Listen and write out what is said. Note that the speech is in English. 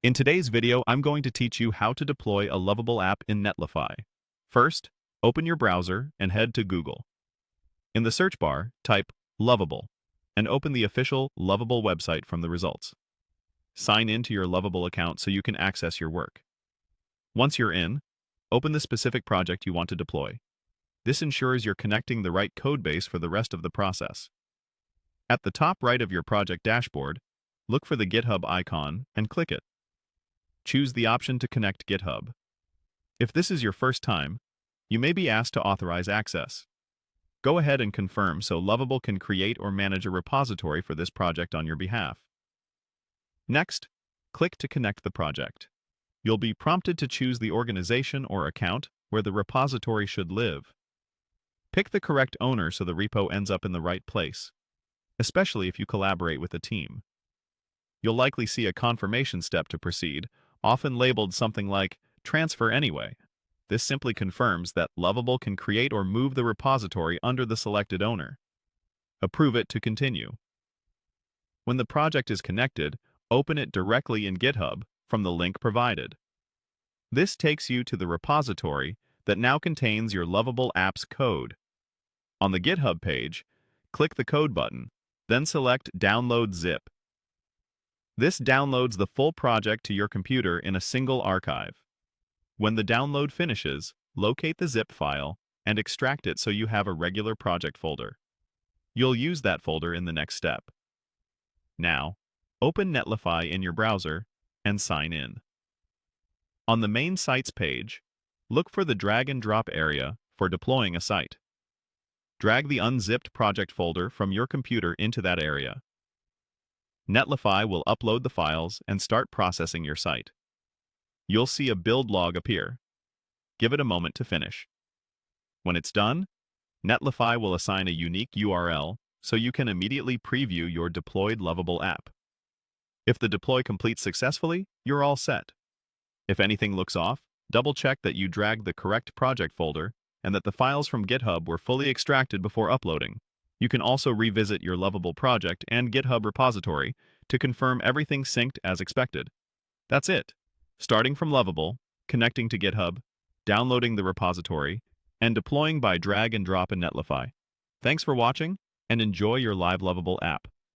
In today's video, I'm going to teach you how to deploy a Lovable app in Netlify. First, open your browser and head to Google. In the search bar, type Lovable and open the official Lovable website from the results. Sign in to your Lovable account so you can access your work. Once you're in, open the specific project you want to deploy. This ensures you're connecting the right codebase for the rest of the process. At the top right of your project dashboard, look for the GitHub icon and click it. Choose the option to connect GitHub. If this is your first time, you may be asked to authorize access. Go ahead and confirm so Lovable can create or manage a repository for this project on your behalf. Next, click to connect the project. You'll be prompted to choose the organization or account where the repository should live. Pick the correct owner so the repo ends up in the right place, especially if you collaborate with a team. You'll likely see a confirmation step to proceed, often labeled something like Transfer Anyway. This simply confirms that Lovable can create or move the repository under the selected owner. Approve it to continue. When the project is connected, open it directly in GitHub from the link provided. This takes you to the repository that now contains your Lovable app's code. On the GitHub page, click the Code button, then select Download Zip. This downloads the full project to your computer in a single archive. When the download finishes, locate the zip file and extract it so you have a regular project folder. You'll use that folder in the next step. Now, open Netlify in your browser and sign in. On the main site's page, look for the drag and drop area for deploying a site. Drag the unzipped project folder from your computer into that area. Netlify will upload the files and start processing your site. You'll see a build log appear. Give it a moment to finish. When it's done, Netlify will assign a unique URL so you can immediately preview your deployed Lovable app. If the deploy completes successfully, you're all set. If anything looks off, double-check that you dragged the correct project folder and that the files from GitHub were fully extracted before uploading. You can also revisit your Lovable project and GitHub repository to confirm everything synced as expected. That's it. Starting from Lovable, connecting to GitHub, downloading the repository, and deploying by drag and drop in Netlify. Thanks for watching, and enjoy your live Lovable app.